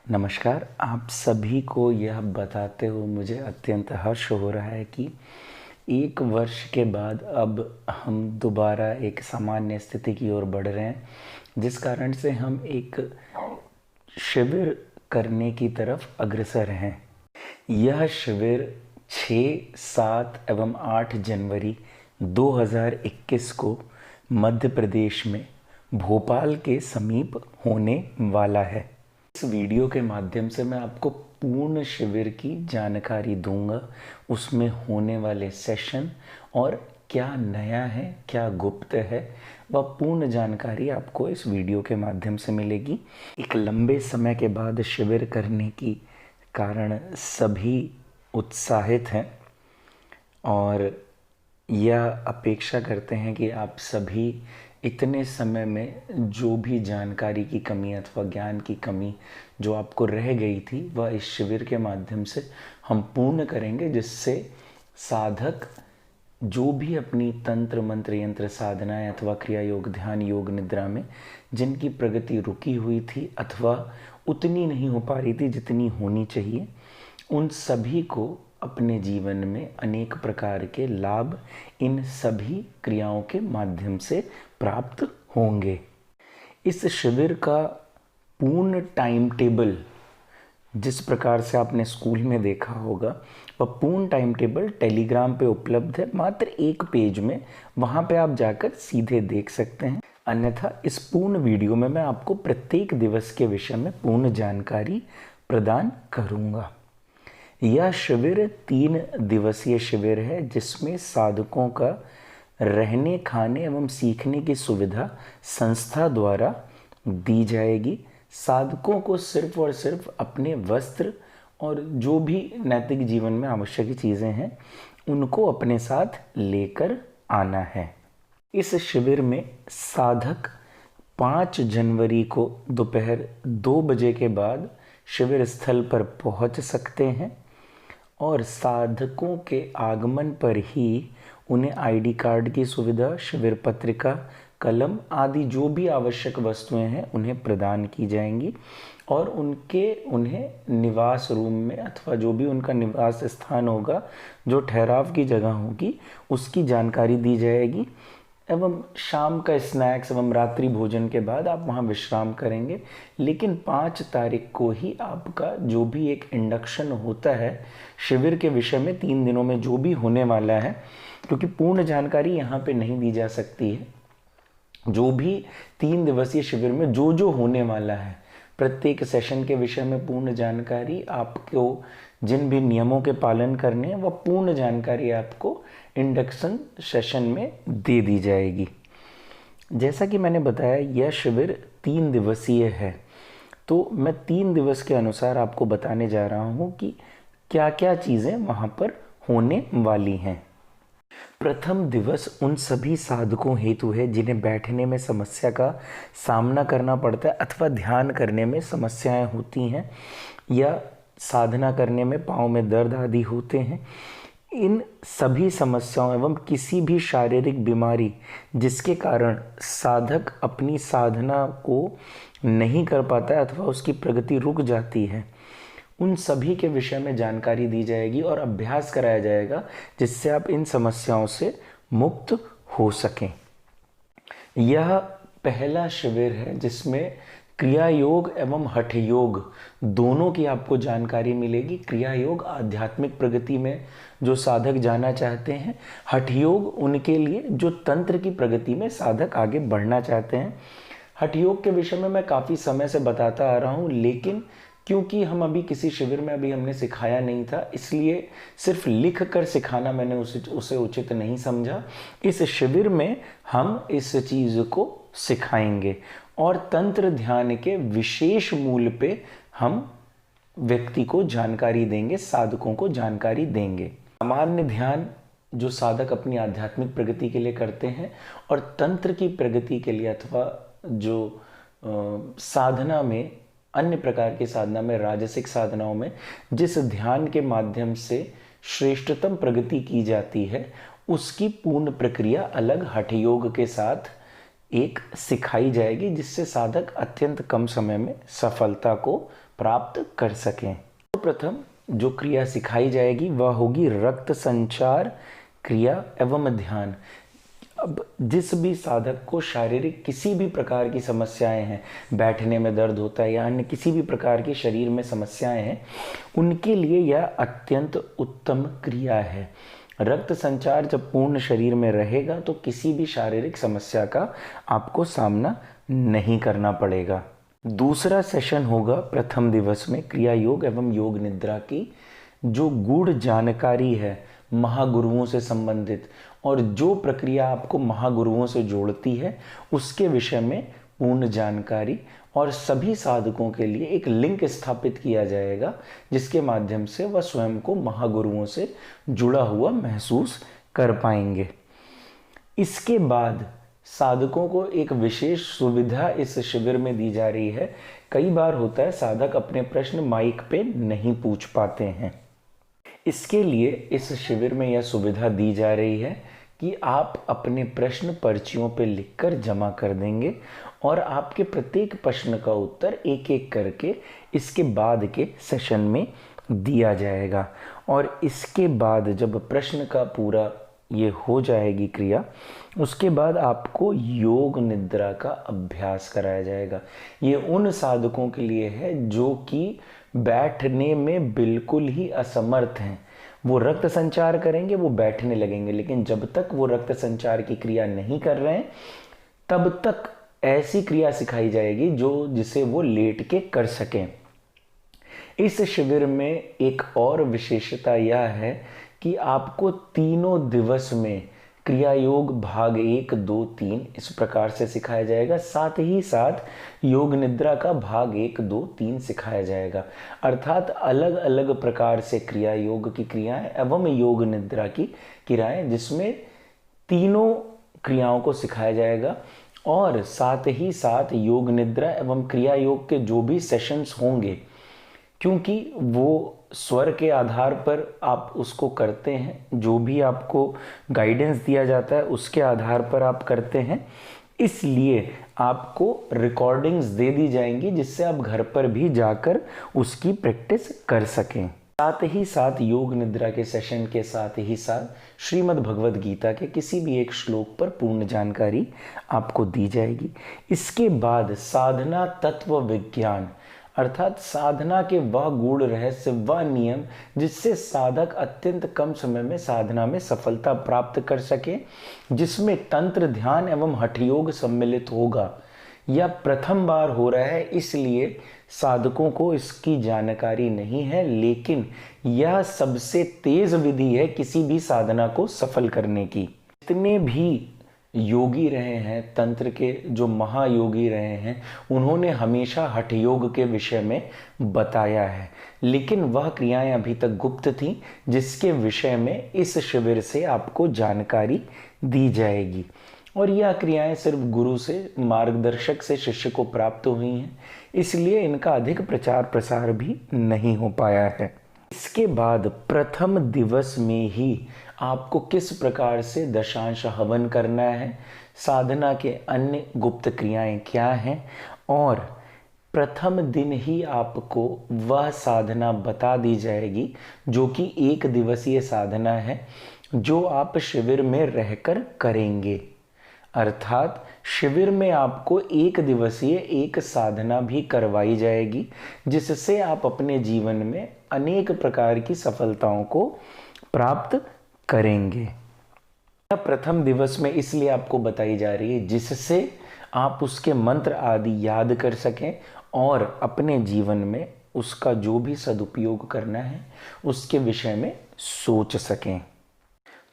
नमस्कार। आप सभी को यह बताते हुए मुझे अत्यंत हर्ष हो रहा है कि 1 वर्ष के बाद अब हम दोबारा एक सामान्य स्थिति की ओर बढ़ रहे हैं, जिस कारण से हम एक शिविर करने की तरफ अग्रसर हैं। यह शिविर 6, 7 एवं 8 जनवरी 2021 को मध्य प्रदेश में भोपाल के समीप होने वाला है। इस वीडियो के माध्यम से मैं आपको पूर्ण शिविर की जानकारी दूंगा, उसमें होने वाले सेशन और क्या नया है, क्या गुप्त है, वह पूर्ण जानकारी आपको इस वीडियो के माध्यम से मिलेगी। एक लंबे समय के बाद शिविर करने की कारण सभी उत्साहित हैं और यह अपेक्षा करते हैं कि आप सभी इतने समय में जो भी जानकारी की कमी अथवा ज्ञान की कमी जो आपको रह गई थी वह इस शिविर के माध्यम से हम पूर्ण करेंगे, जिससे साधक जो भी अपनी तंत्र मंत्र यंत्र साधनाएं अथवा क्रिया योग ध्यान योग निद्रा में जिनकी प्रगति रुकी हुई थी अथवा उतनी नहीं हो पा रही थी जितनी होनी चाहिए, उन सभी को अपने जीवन में अनेक प्रकार के लाभ इन सभी क्रियाओं के माध्यम से प्राप्त होंगे। इस शिविर का पूर्ण टाइम टेबल जिस प्रकार से आपने स्कूल में देखा होगा, वह पूर्ण टाइम टेबल टेलीग्राम पे उपलब्ध है, मात्र 1 पेज में। वहाँ पे आप जाकर सीधे देख सकते हैं। अन्यथा इस पूर्ण वीडियो में मैं आपको प्रत्येक दिवस के विषय में पूर्ण जानकारी प्रदान करूँगा। यह शिविर 3 दिवसीय शिविर है, जिसमें साधकों का रहने खाने एवं सीखने की सुविधा संस्था द्वारा दी जाएगी। साधकों को सिर्फ और सिर्फ अपने वस्त्र और जो भी नैतिक जीवन में आवश्यक चीज़ें हैं उनको अपने साथ लेकर आना है। इस शिविर में साधक 5 जनवरी को दोपहर 2 बजे के बाद शिविर स्थल पर पहुंच सकते हैं और साधकों के आगमन पर ही उन्हें आईडी कार्ड की सुविधा, शिविर पत्रिका, कलम आदि जो भी आवश्यक वस्तुएं हैं उन्हें प्रदान की जाएंगी और उन्हें निवास रूम में अथवा जो भी उनका निवास स्थान होगा, जो ठहराव की जगह होगी, उसकी जानकारी दी जाएगी एवं शाम का स्नैक्स एवं रात्रि भोजन के बाद आप वहाँ विश्राम करेंगे। लेकिन 5 तारीख को ही आपका जो भी एक इंडक्शन होता है शिविर के विषय में 3 दिनों में जो भी होने वाला है, क्योंकि पूर्ण जानकारी यहाँ पे नहीं दी जा सकती है। जो भी 3 दिवसीय शिविर में जो जो होने वाला है, प्रत्येक सेशन के विषय में पूर्ण जानकारी आपको, जिन भी नियमों के पालन करने हैं वह पूर्ण जानकारी आपको इंडक्शन सेशन में दे दी जाएगी। जैसा कि मैंने बताया, यह शिविर 3 दिवसीय है, तो मैं 3 दिवस के अनुसार आपको बताने जा रहा हूँ कि क्या क्या चीज़ें वहाँ पर होने वाली हैं। प्रथम दिवस उन सभी साधकों हेतु है जिन्हें बैठने में समस्या का सामना करना पड़ता है अथवा ध्यान करने में समस्याएं होती हैं या साधना करने में पाँव में दर्द आदि होते हैं। इन सभी समस्याओं एवं किसी भी शारीरिक बीमारी जिसके कारण साधक अपनी साधना को नहीं कर पाता है अथवा उसकी प्रगति रुक जाती है, उन सभी के विषय में जानकारी दी जाएगी और अभ्यास कराया जाएगा, जिससे आप इन समस्याओं से मुक्त हो सकें। यह पहला शिविर है जिसमें क्रिया योग एवं हठ योग दोनों की आपको जानकारी मिलेगी। क्रिया योग आध्यात्मिक प्रगति में जो साधक जाना चाहते हैं, हठ योग उनके लिए जो तंत्र की प्रगति में साधक आगे बढ़ना चाहते हैं। हठ योग के विषय में मैं काफ़ी समय से बताता आ रहा हूँ, लेकिन क्योंकि हम अभी किसी शिविर में हमने सिखाया नहीं था, इसलिए सिर्फ लिख कर सिखाना मैंने उसे उचित नहीं समझा। इस शिविर में हम इस चीज़ को सिखाएंगे और तंत्र ध्यान के विशेष मूल पे हम व्यक्ति को जानकारी देंगे, साधकों को जानकारी देंगे। सामान्य ध्यान जो साधक अपनी आध्यात्मिक प्रगति के लिए करते हैं और तंत्र की प्रगति के लिए अथवा जो साधना में, अन्य प्रकार की साधना में, राजसिक साधनाओं में जिस ध्यान के माध्यम से श्रेष्ठतम प्रगति की जाती है, उसकी पूर्ण प्रक्रिया अलग हठ योग के साथ एक सिखाई जाएगी, जिससे साधक अत्यंत कम समय में सफलता को प्राप्त कर सकें। तो प्रथम जो क्रिया सिखाई जाएगी वह होगी रक्त संचार क्रिया एवं ध्यान। अब जिस भी साधक को शारीरिक किसी भी प्रकार की समस्याएं हैं, बैठने में दर्द होता है या अन्य किसी भी प्रकार की शरीर में समस्याएं हैं, उनके लिए यह अत्यंत उत्तम क्रिया है। रक्त संचार जब पूर्ण शरीर में रहेगा तो किसी भी शारीरिक समस्या का आपको सामना नहीं करना पड़ेगा। दूसरा सेशन होगा प्रथम दिवस में क्रिया योग एवं योग निद्रा की। जो गूढ़ जानकारी है महागुरुओं से संबंधित और जो प्रक्रिया आपको महागुरुओं से जोड़ती है, उसके विषय में पूर्ण जानकारी और सभी साधकों के लिए एक लिंक स्थापित किया जाएगा, जिसके माध्यम से वह स्वयं को महागुरुओं से जुड़ा हुआ महसूस कर पाएंगे। इसके बाद साधकों को एक विशेष सुविधा इस शिविर में दी जा रही है। कई बार होता है साधक अपने प्रश्न माइक पे नहीं पूछ पाते हैं, इसके लिए इस शिविर में यह सुविधा दी जा रही है कि आप अपने प्रश्न पर्चियों पे लिखकर जमा कर देंगे और आपके प्रत्येक प्रश्न का उत्तर एक एक करके इसके बाद के सेशन में दिया जाएगा। और इसके बाद जब प्रश्न का पूरा ये हो जाएगी क्रिया, उसके बाद आपको योग निद्रा का अभ्यास कराया जाएगा। ये उन साधकों के लिए है जो कि बैठने में बिल्कुल ही असमर्थ हैं। वो रक्त संचार करेंगे, वो बैठने लगेंगे, लेकिन जब तक वो रक्त संचार की क्रिया नहीं कर रहे हैं तब तक ऐसी क्रिया सिखाई जाएगी जिसे वो लेट के कर सकें। इस शिविर में एक और विशेषता यह है कि आपको तीनों दिवस में क्रिया योग भाग 1, 2, 3 इस प्रकार से सिखाया जाएगा। साथ ही साथ योग निद्रा का भाग 1, 2, 3 सिखाया जाएगा। अर्थात अलग अलग प्रकार से क्रिया योग की क्रियाएं एवं योग निद्रा की क्रियाएं, जिसमें तीनों क्रियाओं को सिखाया जाएगा। और साथ ही साथ योग निद्रा एवं क्रिया योग के जो भी सेशंस होंगे, क्योंकि वो स्वर के आधार पर आप उसको करते हैं, जो भी आपको गाइडेंस दिया जाता है उसके आधार पर आप करते हैं, इसलिए आपको रिकॉर्डिंग्स दे दी जाएंगी जिससे आप घर पर भी जाकर उसकी प्रैक्टिस कर सकें। साथ ही साथ योग निद्रा के सेशन के साथ ही साथ श्रीमद् भगवद गीता के किसी भी एक श्लोक पर पूर्ण जानकारी आपको दी जाएगी। इसके बाद साधना तत्व विज्ञान, अर्थात साधना के वह गूढ़ रहस्य, वह नियम जिससे साधक अत्यंत कम समय में साधना में सफलता प्राप्त कर सके, जिसमें तंत्र ध्यान एवं हठ योग सम्मिलित होगा। यह प्रथम बार हो रहा है, इसलिए साधकों को इसकी जानकारी नहीं है, लेकिन यह सबसे तेज विधि है किसी भी साधना को सफल करने की। जितने भी योगी रहे हैं, तंत्र के जो महायोगी रहे हैं, उन्होंने हमेशा हठ योग के विषय में बताया है, लेकिन वह क्रियाएं अभी तक गुप्त थीं, जिसके विषय में इस शिविर से आपको जानकारी दी जाएगी। और यह क्रियाएं सिर्फ गुरु से, मार्गदर्शक से शिष्य को प्राप्त हुई हैं, इसलिए इनका अधिक प्रचार प्रसार भी नहीं हो पाया है। इसके बाद प्रथम दिवस में ही आपको किस प्रकार से दशांश हवन करना है, साधना के अन्य गुप्त क्रियाएं क्या हैं, और प्रथम दिन ही आपको वह साधना बता दी जाएगी जो कि 1 दिवसीय साधना है, जो आप शिविर में रहकर करेंगे। अर्थात शिविर में आपको 1 दिवसीय एक साधना भी करवाई जाएगी, जिससे आप अपने जीवन में अनेक प्रकार की सफलताओं को प्राप्त करेंगे। प्रथम दिवस में इसलिए आपको बताई जा रही है जिससे आप उसके मंत्र आदि याद कर सकें और अपने जीवन में उसका जो भी सदुपयोग करना है उसके विषय में सोच सकें।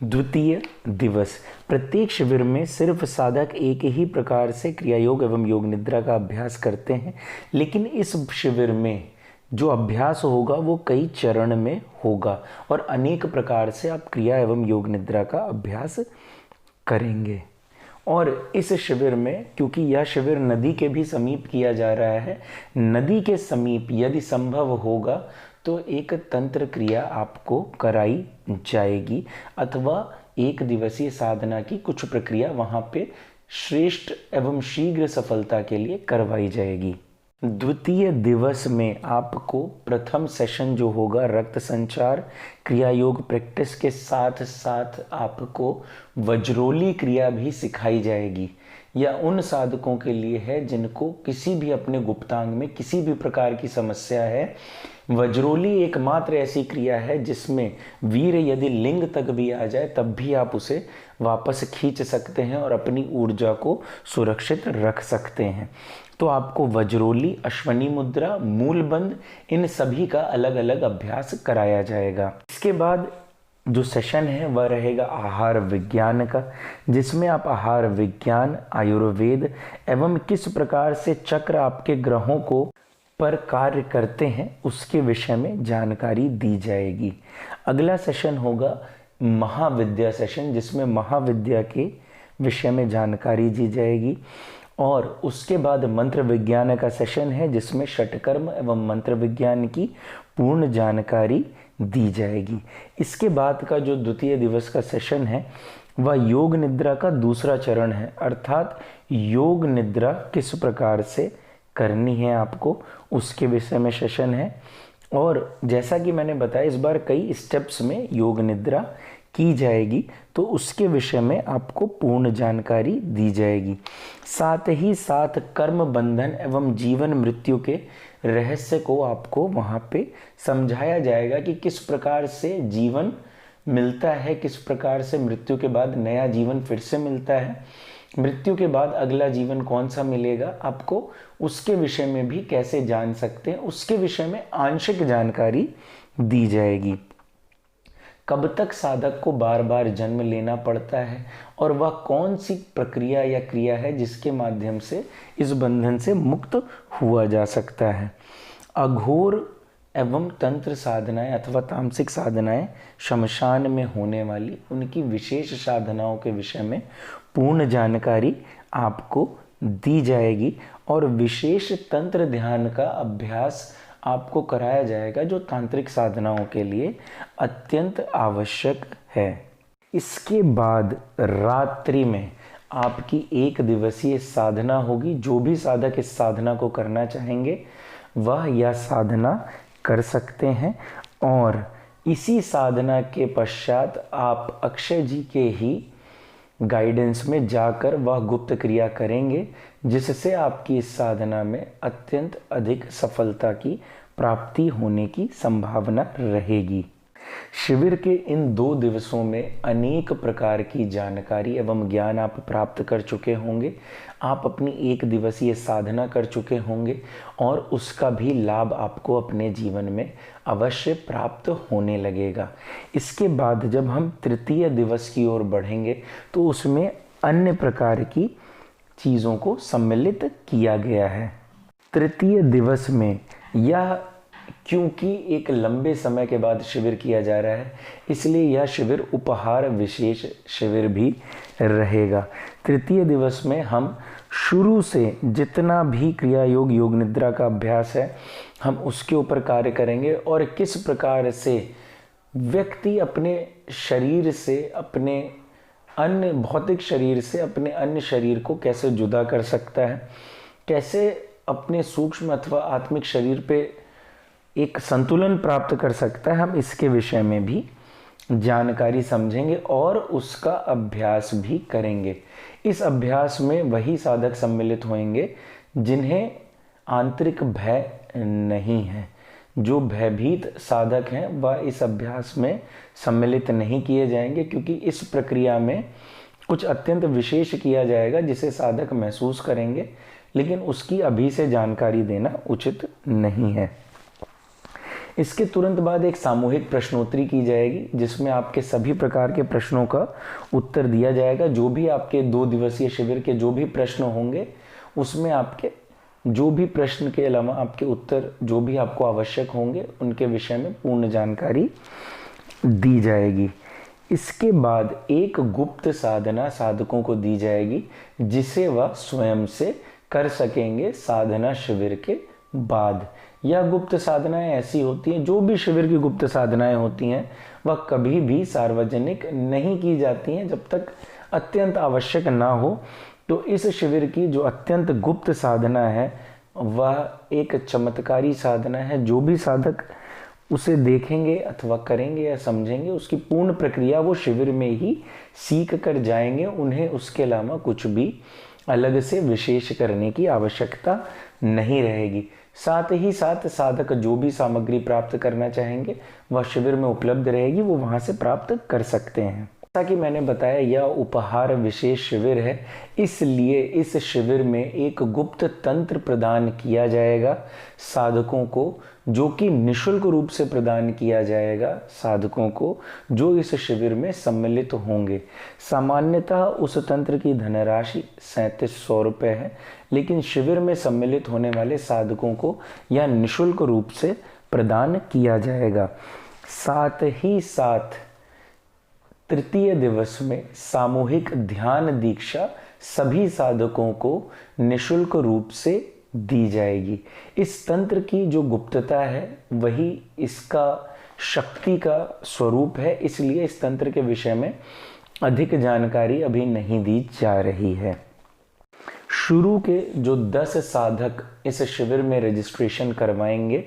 द्वितीय दिवस, प्रत्येक शिविर में सिर्फ साधक एक ही प्रकार से क्रिया योग एवं योग निद्रा का अभ्यास करते हैं, लेकिन इस शिविर में जो अभ्यास होगा वो कई चरण में होगा और अनेक प्रकार से आप क्रिया एवं योग निद्रा का अभ्यास करेंगे। और इस शिविर में, क्योंकि यह शिविर नदी के भी समीप किया जा रहा है, नदी के समीप यदि संभव होगा तो एक तंत्र क्रिया आपको कराई जाएगी, अथवा 1 दिवसीय साधना की कुछ प्रक्रिया वहाँ पे श्रेष्ठ एवं शीघ्र सफलता के लिए करवाई जाएगी। द्वितीय दिवस में आपको प्रथम सेशन जो होगा रक्त संचार क्रिया योग प्रैक्टिस के साथ साथ आपको वज्रोली क्रिया भी सिखाई जाएगी। यह उन साधकों के लिए है जिनको किसी भी अपने गुप्तांग में किसी भी प्रकार की समस्या है। वज्रोली एकमात्र ऐसी क्रिया है जिसमें वीर यदि लिंग तक भी आ जाए तब भी आप उसे वापस खींच सकते हैं और अपनी ऊर्जा को सुरक्षित रख सकते हैं। तो आपको वज्रोली, अश्वनी मुद्रा, मूलबंध, इन सभी का अलग अलग अभ्यास कराया जाएगा। इसके बाद जो सेशन है वह रहेगा आहार विज्ञान का, जिसमें आप आहार विज्ञान, आयुर्वेद एवं किस प्रकार से चक्र आपके ग्रहों को पर कार्य करते हैं उसके विषय में जानकारी दी जाएगी। अगला सेशन होगा महाविद्या सेशन, जिसमें महाविद्या के विषय में जानकारी दी जाएगी। और उसके बाद मंत्र विज्ञान का सेशन है जिसमें षटकर्म एवं मंत्र विज्ञान की पूर्ण जानकारी दी जाएगी। इसके बाद का जो द्वितीय दिवस का सेशन है वह योग निद्रा का दूसरा चरण है, अर्थात योग निद्रा किस प्रकार से करनी है आपको उसके विषय में सेशन है। और जैसा कि मैंने बताया इस बार कई स्टेप्स में योग निद्रा की जाएगी, तो उसके विषय में आपको पूर्ण जानकारी दी जाएगी। साथ ही साथ कर्म बंधन एवं जीवन मृत्यु के रहस्य को आपको वहाँ पे समझाया जाएगा कि किस प्रकार से जीवन मिलता है, किस प्रकार से मृत्यु के बाद नया जीवन फिर से मिलता है, मृत्यु के बाद अगला जीवन कौन सा मिलेगा आपको, उसके विषय में भी कैसे जान सकते हैं, उसके विषय में आंशिक जानकारी दी जाएगी। कब तक साधक को बार बार जन्म लेना पड़ता है और वह कौन सी प्रक्रिया या क्रिया है जिसके माध्यम से इस बंधन से मुक्त हुआ जा सकता है। अघोर एवं तंत्र साधनाएं अथवा तामसिक साधनाएं, शमशान में होने वाली उनकी विशेष साधनाओं के विषय में पूर्ण जानकारी आपको दी जाएगी और विशेष तंत्र ध्यान का अभ्यास आपको कराया जाएगा जो तांत्रिक साधनाओं के लिए अत्यंत आवश्यक है। इसके बाद रात्रि में आपकी एक दिवसीय साधना होगी। जो भी साधक इस साधना को करना चाहेंगे वह यह साधना कर सकते हैं और इसी साधना के पश्चात आप अक्षय जी के ही गाइडेंस में जाकर वह गुप्त क्रिया करेंगे जिससे आपकी इस साधना में अत्यंत अधिक सफलता की प्राप्ति होने की संभावना रहेगी। शिविर के इन 2 दिवसों में अनेक प्रकार की जानकारी एवं ज्ञान आप प्राप्त कर चुके होंगे। आप अपनी एक दिवसीय साधना कर चुके होंगे और उसका भी लाभ आपको अपने जीवन में अवश्य प्राप्त होने लगेगा। इसके बाद जब हम तृतीय दिवस की ओर बढ़ेंगे तो उसमें अन्य प्रकार की चीज़ों को सम्मिलित किया गया है। तृतीय दिवस में यह क्योंकि एक लंबे समय के बाद शिविर किया जा रहा है इसलिए यह शिविर उपहार विशेष शिविर भी रहेगा। तृतीय दिवस में हम शुरू से जितना भी क्रिया योग, योग निद्रा का अभ्यास है हम उसके ऊपर कार्य करेंगे और किस प्रकार से व्यक्ति अपने शरीर से, अपने अन्य भौतिक शरीर से अपने अन्य शरीर को कैसे जुदा कर सकता है, कैसे अपने सूक्ष्म अथवा आत्मिक शरीर पे एक संतुलन प्राप्त कर सकता है, हम इसके विषय में भी जानकारी समझेंगे और उसका अभ्यास भी करेंगे। इस अभ्यास में वही साधक सम्मिलित होंगे जिन्हें आंतरिक भय नहीं है। जो भयभीत साधक हैं वह इस अभ्यास में सम्मिलित नहीं किए जाएंगे क्योंकि इस प्रक्रिया में कुछ अत्यंत विशेष किया जाएगा जिसे साधक महसूस करेंगे, लेकिन उसकी अभी से जानकारी देना उचित नहीं है। इसके तुरंत बाद एक सामूहिक प्रश्नोत्तरी की जाएगी जिसमें आपके सभी प्रकार के प्रश्नों का उत्तर दिया जाएगा। जो भी आपके 2 दिवसीय शिविर के जो भी प्रश्न होंगे उसमें आपके जो भी प्रश्न के अलावा आपके उत्तर जो भी आपको आवश्यक होंगे उनके विषय में पूर्ण जानकारी दी जाएगी। इसके बाद एक गुप्त साधना साधकों को दी जाएगी जिसे वह स्वयं से कर सकेंगे साधना शिविर के बाद। यह गुप्त साधनाएं ऐसी होती हैं, जो भी शिविर की गुप्त साधनाएं होती हैं वह कभी भी सार्वजनिक नहीं की जाती हैं जब तक अत्यंत आवश्यक ना हो, तो इस शिविर की जो अत्यंत गुप्त साधना है वह एक चमत्कारी साधना है। जो भी साधक उसे देखेंगे अथवा करेंगे या समझेंगे, उसकी पूर्ण प्रक्रिया वो शिविर में ही सीख कर जाएंगे। उन्हें उसके अलावा कुछ भी अलग से विशेष करने की आवश्यकता नहीं रहेगी। साथ ही साथ साधक जो भी सामग्री प्राप्त करना चाहेंगे वह शिविर में उपलब्ध रहेगी, वो वहाँ से प्राप्त कर सकते हैं। जैसा कि मैंने बताया यह उपहार विशेष शिविर है, इसलिए इस शिविर में एक गुप्त तंत्र प्रदान किया जाएगा साधकों को, जो कि निःशुल्क रूप से प्रदान किया जाएगा साधकों को जो इस शिविर में सम्मिलित होंगे। सामान्यतः उस तंत्र की धनराशि 3700 रुपये है, लेकिन शिविर में सम्मिलित होने वाले साधकों को यह निःशुल्क रूप से प्रदान किया जाएगा। साथ ही साथ तृतीय दिवस में सामूहिक ध्यान दीक्षा सभी साधकों को निःशुल्क रूप से दी जाएगी। इस तंत्र की जो गुप्तता है वही इसका शक्ति का स्वरूप है, इसलिए इस तंत्र के विषय में अधिक जानकारी अभी नहीं दी जा रही है। शुरू के जो 10 साधक इस शिविर में रजिस्ट्रेशन करवाएंगे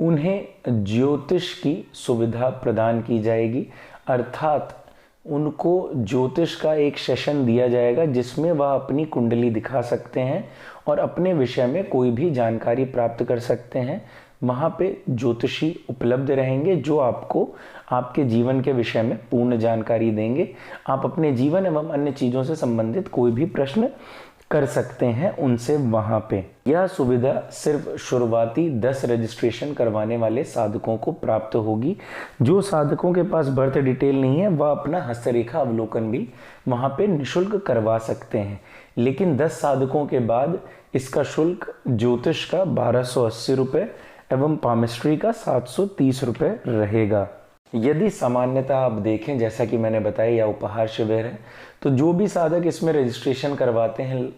उन्हें ज्योतिष की सुविधा प्रदान की जाएगी, अर्थात उनको ज्योतिष का एक सेशन दिया जाएगा जिसमें वह अपनी कुंडली दिखा सकते हैं और अपने विषय में कोई भी जानकारी प्राप्त कर सकते हैं। वहाँ पे ज्योतिषी उपलब्ध रहेंगे जो आपको आपके जीवन के विषय में पूर्ण जानकारी देंगे। आप अपने जीवन एवं अन्य चीज़ों से संबंधित कोई भी प्रश्न कर सकते हैं उनसे वहाँ पे। यह सुविधा सिर्फ शुरुआती 10 रजिस्ट्रेशन करवाने वाले साधकों को प्राप्त होगी। जो साधकों के पास बर्थ डिटेल नहीं है वह अपना हस्तरेखा अवलोकन भी वहाँ पे निःशुल्क करवा सकते हैं, लेकिन 10 साधकों के बाद इसका शुल्क ज्योतिष का 1280 रुपये एवं पामिस्ट्री का 730 रुपये रहेगा। यदि सामान्यतः आप देखें, जैसा कि मैंने बताया यह उपहार शिविर है, तो जो भी साधक इसमें रजिस्ट्रेशन करवाते हैं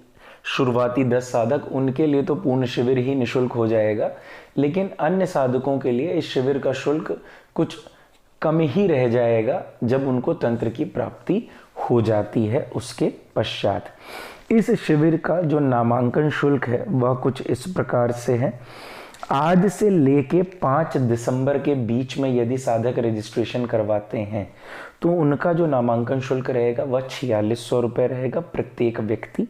शुरुआती 10 साधक, उनके लिए तो पूर्ण शिविर ही निःशुल्क हो जाएगा, लेकिन अन्य साधकों के लिए इस शिविर का शुल्क कुछ कम ही रह जाएगा जब उनको तंत्र की प्राप्ति हो जाती है। उसके पश्चात इस शिविर का जो नामांकन शुल्क है वह कुछ इस प्रकार से है। आज से लेके 5 दिसंबर के बीच में यदि साधक रजिस्ट्रेशन करवाते हैं तो उनका जो नामांकन शुल्क रहेगा वह 4600 रुपये रहेगा प्रत्येक व्यक्ति।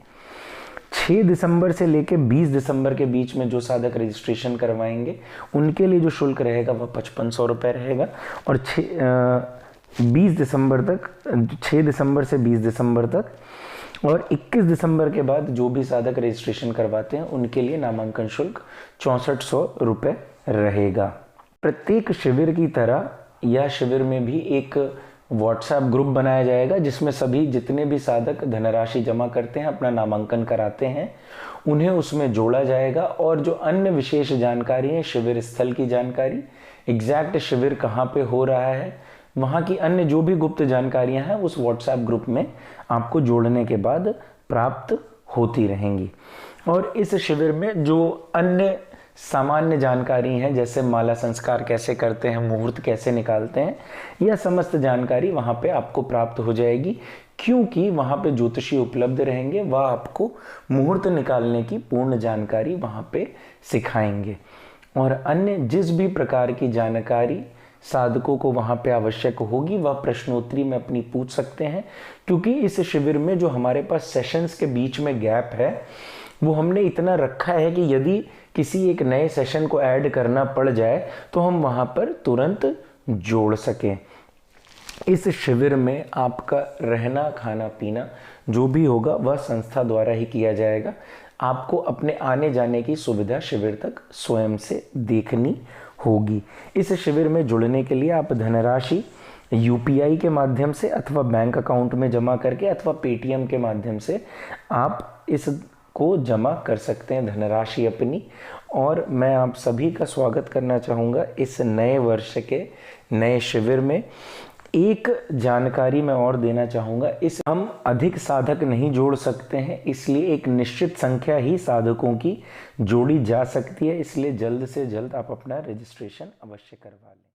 6 दिसंबर से लेके 20 दिसंबर के बीच में जो साधक रजिस्ट्रेशन करवाएंगे उनके लिए जो शुल्क रहेगा वह 5500 रुपये रहेगा। और 20 दिसंबर तक, 6 दिसंबर से 20 दिसंबर तक और 21 दिसंबर के बाद जो भी साधक रजिस्ट्रेशन करवाते हैं उनके लिए नामांकन शुल्क 6400 रुपये रहेगा। प्रत्येक शिविर की तरह यह शिविर में भी एक व्हाट्सएप ग्रुप बनाया जाएगा जिसमें सभी जितने भी साधक धनराशि जमा करते हैं, अपना नामांकन कराते हैं, उन्हें उसमें जोड़ा जाएगा। और जो अन्य विशेष जानकारी है, शिविर स्थल की जानकारी, एग्जैक्ट शिविर कहाँ पे हो रहा है, वहाँ की अन्य जो भी गुप्त जानकारियाँ हैं उस व्हाट्सएप ग्रुप में आपको जोड़ने के बाद प्राप्त होती रहेंगी। और इस शिविर में जो अन्य सामान्य जानकारी हैं, जैसे माला संस्कार कैसे करते हैं, मुहूर्त कैसे निकालते हैं, यह समस्त जानकारी वहाँ पे आपको प्राप्त हो जाएगी, क्योंकि वहाँ पे ज्योतिषी उपलब्ध रहेंगे। वह आपको मुहूर्त निकालने की पूर्ण जानकारी वहाँ पे सिखाएंगे। और अन्य जिस भी प्रकार की जानकारी साधकों को वहाँ पे आवश्यक होगी वह प्रश्नोत्तरी में अपनी पूछ सकते हैं, क्योंकि इस शिविर में जो हमारे पास सेशंस के बीच में गैप है वो हमने इतना रखा है कि यदि किसी एक नए सेशन को ऐड करना पड़ जाए तो हम वहाँ पर तुरंत जोड़ सकें। इस शिविर में आपका रहना खाना पीना जो भी होगा वह संस्था द्वारा ही किया जाएगा। आपको अपने आने जाने की सुविधा शिविर तक स्वयं से देखनी होगी। इस शिविर में जुड़ने के लिए आप धनराशि यूपीआई के माध्यम से अथवा बैंक अकाउंट में जमा करके अथवा पेटीएम के माध्यम से आप इस को जमा कर सकते हैं धनराशि अपनी। और मैं आप सभी का स्वागत करना चाहूँगा इस नए वर्ष के नए शिविर में। एक जानकारी मैं और देना चाहूँगा, इस हम अधिक साधक नहीं जोड़ सकते हैं, इसलिए एक निश्चित संख्या ही साधकों की जोड़ी जा सकती है। इसलिए जल्द से जल्द आप अपना रजिस्ट्रेशन अवश्य करवा लें।